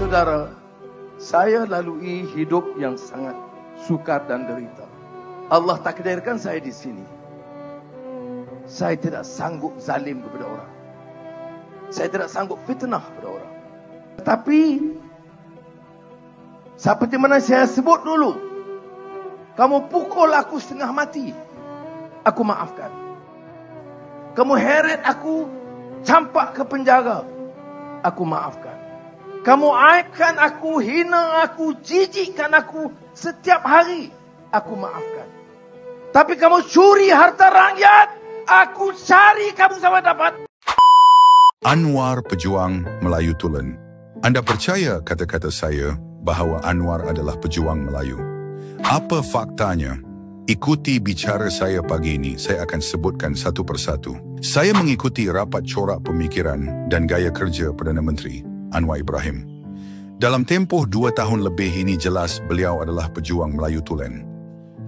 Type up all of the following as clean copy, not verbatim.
saudara, saya lalui hidup yang sangat sukar dan derita. Allah takdirkan saya di sini. Saya tidak sanggup zalim kepada orang. Saya tidak sanggup fitnah kepada orang. Tetapi seperti mana saya sebut dulu, kamu pukul aku setengah mati, aku maafkan. Kamu heret aku, campak ke penjara, aku maafkan. Kamu aibkan aku, hina aku, jijikkan aku setiap hari, aku maafkan. Tapi kamu curi harta rakyat, aku cari kamu sampai dapat. Anwar Pejuang Melayu Tulen. Anda percaya kata-kata saya bahawa Anwar adalah pejuang Melayu? Apa faktanya? Ikuti bicara saya pagi ini, saya akan sebutkan satu persatu. Saya mengikuti rapat corak pemikiran dan gaya kerja Perdana Menteri Anwar Ibrahim. Dalam tempoh 2 tahun lebih ini jelas beliau adalah pejuang Melayu Tulen.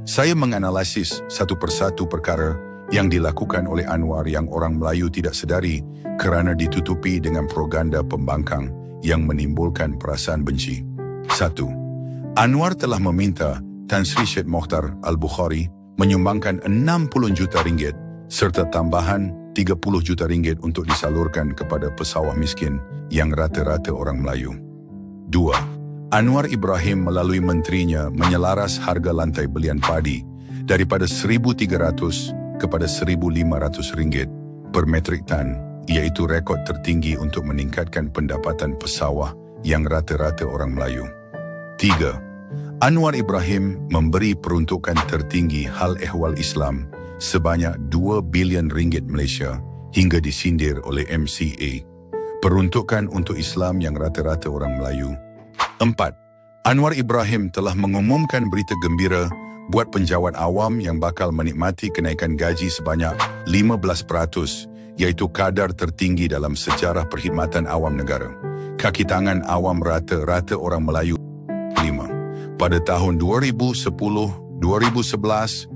Saya menganalisis satu persatu perkara yang dilakukan oleh Anwar yang orang Melayu tidak sedari kerana ditutupi dengan propaganda pembangkang yang menimbulkan perasaan benci. 1. Anwar telah meminta Tan Sri Syed Mokhtar Al-Bukhari menyumbangkan 60 juta ringgit serta tambahan 30 juta ringgit untuk disalurkan kepada pesawah miskin yang rata-rata orang Melayu. 2. Anwar Ibrahim melalui menterinya menyelaras harga lantai belian padi daripada 1,300 kepada 1,500 ringgit per metrik tan, iaitu rekod tertinggi untuk meningkatkan pendapatan pesawah yang rata-rata orang Melayu. 3. Anwar Ibrahim memberi peruntukan tertinggi hal ehwal Islam sebanyak 2 bilion ringgit Malaysia hingga disindir oleh MCA. Peruntukan untuk Islam yang rata-rata orang Melayu. 4. Anwar Ibrahim telah mengumumkan berita gembira buat penjawat awam yang bakal menikmati kenaikan gaji sebanyak 15%, iaitu kadar tertinggi dalam sejarah perkhidmatan awam negara. Kaki tangan awam rata-rata orang Melayu. 5. Pada tahun 2010, 2011,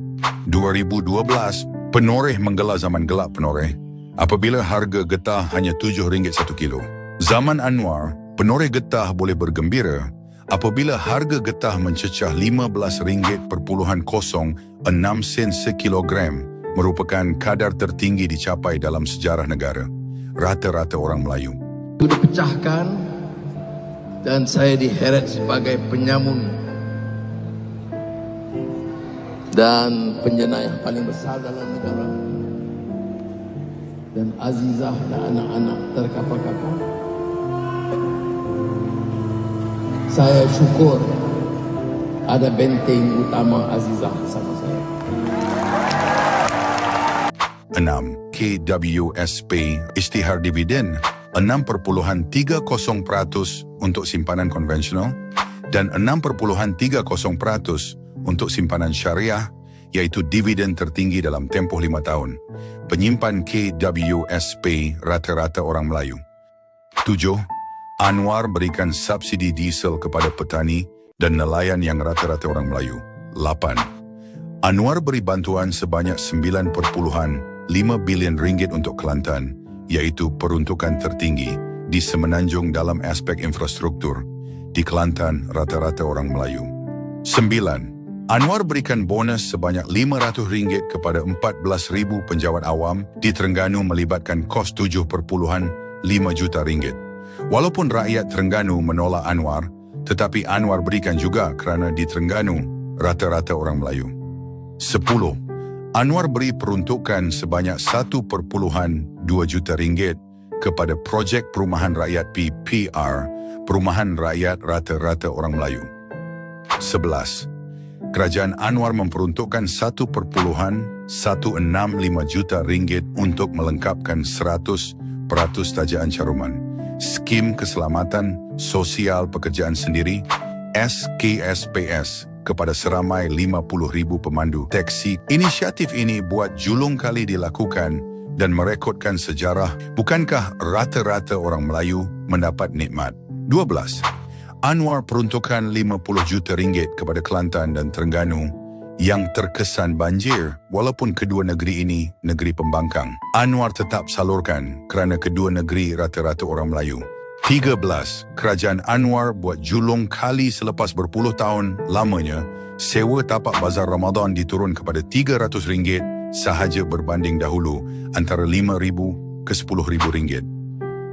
2012, penoreh menggelar zaman gelap penoreh apabila harga getah hanya RM7 1 kilo. Zaman Anwar, penoreh getah boleh bergembira apabila harga getah mencecah RM15.06 sekilogram, merupakan kadar tertinggi dicapai dalam sejarah negara. Rata-rata orang Melayu. Itu dipecahkan dan saya diheret sebagai penyamun dan penjenayah paling besar dalam negara. Dan Azizah dan anak-anak terkapar-kapar. Saya syukur ada benteng utama Azizah bersama saya. 6. KWSP Isytihar Dividen 6.30% untuk simpanan konvensional dan 6.30% untuk simpanan syariah, iaitu dividen tertinggi dalam tempoh 5 tahun. Penyimpan KWSP rata-rata orang Melayu. 7. Anwar berikan subsidi diesel kepada petani dan nelayan yang rata-rata orang Melayu. 8. Anwar beri bantuan sebanyak 9.5 bilion ringgit untuk Kelantan, iaitu peruntukan tertinggi di Semenanjung dalam aspek infrastruktur. Di Kelantan, rata-rata orang Melayu. 9. Anwar berikan bonus sebanyak RM500 kepada 14,000 penjawat awam di Terengganu melibatkan kos RM7.5 juta. Walaupun rakyat Terengganu menolak Anwar, tetapi Anwar berikan juga kerana di Terengganu rata-rata orang Melayu. 10. Anwar beri peruntukan sebanyak RM1.2 juta kepada projek perumahan rakyat PPR, perumahan rakyat rata-rata orang Melayu. 11. Kerajaan Anwar memperuntukkan RM1.165 juta untuk melengkapkan 100% tajaan caruman Skim Keselamatan Sosial Pekerjaan Sendiri SKSPS kepada seramai 50,000 pemandu teksi. Inisiatif ini buat julung kali dilakukan dan merekodkan sejarah. Bukankah rata-rata orang Melayu mendapat nikmat? 12. Anwar peruntukan RM50 juta kepada Kelantan dan Terengganu yang terkesan banjir, walaupun kedua negeri ini negeri pembangkang. Anwar tetap salurkan kerana kedua negeri rata-rata orang Melayu. 13. Kerajaan Anwar buat julung kali selepas berpuluh tahun lamanya, sewa tapak bazar Ramadan diturun kepada RM300 sahaja berbanding dahulu antara RM5,000 ke RM10,000.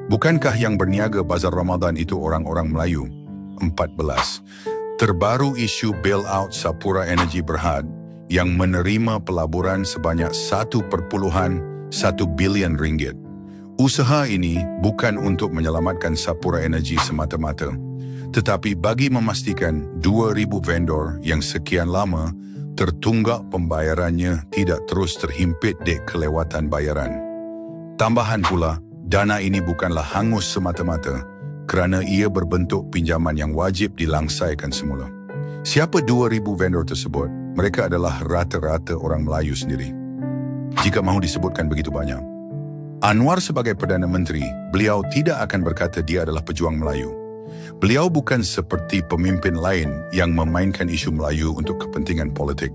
Bukankah yang berniaga bazar Ramadan itu orang-orang Melayu? 14. Terbaru isu bailout Sapura Energy Berhad yang menerima pelaburan sebanyak RM1.1 bilion. Usaha ini bukan untuk menyelamatkan Sapura Energy semata-mata, tetapi bagi memastikan 2,000 vendor yang sekian lama tertunggak pembayarannya tidak terus terhimpit dek kelewatan bayaran. Tambahan pula, dana ini bukanlah hangus semata-mata kerana ia berbentuk pinjaman yang wajib dilangsaikan semula. Siapa 2,000 vendor tersebut? Mereka adalah rata-rata orang Melayu sendiri. Jika mahu disebutkan begitu banyak. Anwar sebagai Perdana Menteri, beliau tidak akan berkata dia adalah pejuang Melayu. Beliau bukan seperti pemimpin lain yang memainkan isu Melayu untuk kepentingan politik.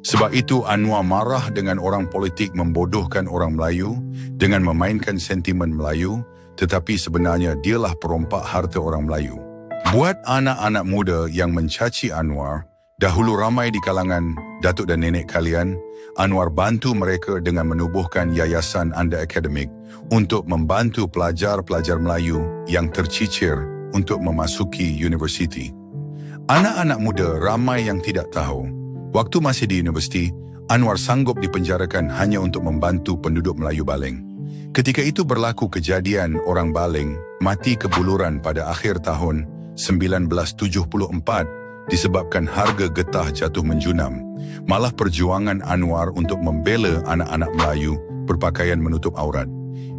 Sebab itu Anwar marah dengan orang politik membodohkan orang Melayu dengan memainkan sentimen Melayu, tetapi sebenarnya dialah perompak harta orang Melayu. Buat anak-anak muda yang mencaci Anwar, dahulu ramai di kalangan datuk dan nenek kalian, Anwar bantu mereka dengan menubuhkan yayasan under-akademik untuk membantu pelajar-pelajar Melayu yang tercicir untuk memasuki universiti. Anak-anak muda ramai yang tidak tahu, waktu masih di universiti, Anwar sanggup dipenjarakan hanya untuk membantu penduduk Melayu Baling. Ketika itu berlaku kejadian orang Baling mati kebuluran pada akhir tahun 1974 disebabkan harga getah jatuh menjunam. Malah perjuangan Anwar untuk membela anak-anak Melayu berpakaian menutup aurat.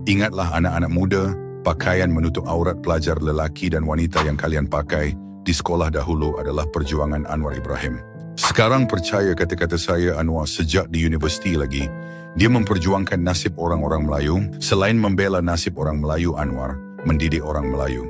Ingatlah anak-anak muda, pakaian menutup aurat pelajar lelaki dan wanita yang kalian pakai di sekolah dahulu adalah perjuangan Anwar Ibrahim. Sekarang percaya kata-kata saya Anwar sejak di universiti lagi, dia memperjuangkan nasib orang-orang Melayu. Selain membela nasib orang Melayu, Anwar mendidik orang Melayu.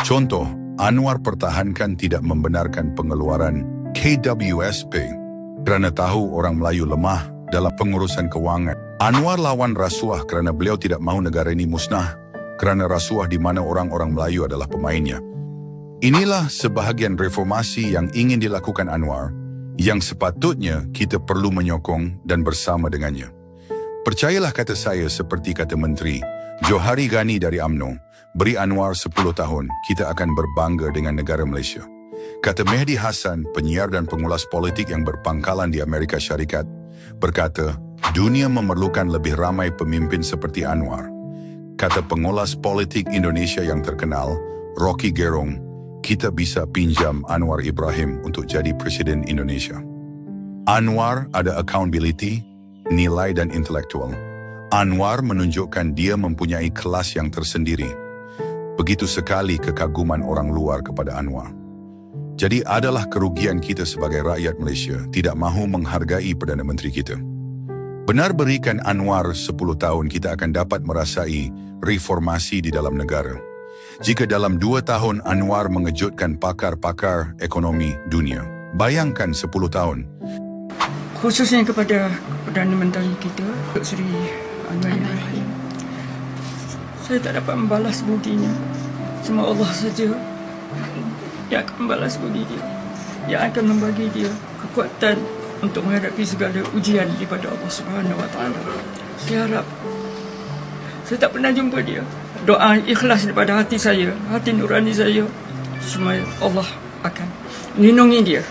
Contoh, Anwar pertahankan tidak membenarkan pengeluaran KWSP kerana tahu orang Melayu lemah dalam pengurusan kewangan. Anwar lawan rasuah kerana beliau tidak mahu negara ini musnah kerana rasuah di mana orang-orang Melayu adalah pemainnya. Inilah sebahagian reformasi yang ingin dilakukan Anwar, yang sepatutnya kita perlu menyokong dan bersama dengannya. Percayalah kata saya seperti kata Menteri Johari Ghani dari UMNO, beri Anwar 10 tahun, kita akan berbangga dengan negara Malaysia. Kata Mehdi Hassan, penyiar dan pengulas politik yang berpangkalan di Amerika Syarikat, berkata, dunia memerlukan lebih ramai pemimpin seperti Anwar. Kata pengulas politik Indonesia yang terkenal, Rocky Gerung, kita bisa pinjam Anwar Ibrahim untuk jadi Presiden Indonesia. Anwar ada accountability, nilai dan intelektual. Anwar menunjukkan dia mempunyai kelas yang tersendiri. Begitu sekali kekaguman orang luar kepada Anwar. Jadi adalah kerugian kita sebagai rakyat Malaysia tidak mahu menghargai Perdana Menteri kita. Benar berikan Anwar 10 tahun kita akan dapat merasai reformasi di dalam negara. Jika dalam 2 tahun Anwar mengejutkan pakar-pakar ekonomi dunia, bayangkan 10 tahun. Khususnya kepada Perdana Menteri kita, Seri Anwar Ibrahim. Saya tak dapat membalas budinya. Cuma Allah saja yang akan membalas budi dia, yang akan membagi dia kekuatan untuk menghadapi segala ujian daripada Allah Subhanahu Wa Taala. Saya harap, saya tak pernah jumpa dia. Doa ikhlas daripada hati saya, hati nurani saya, semua Allah akan melindungi dia.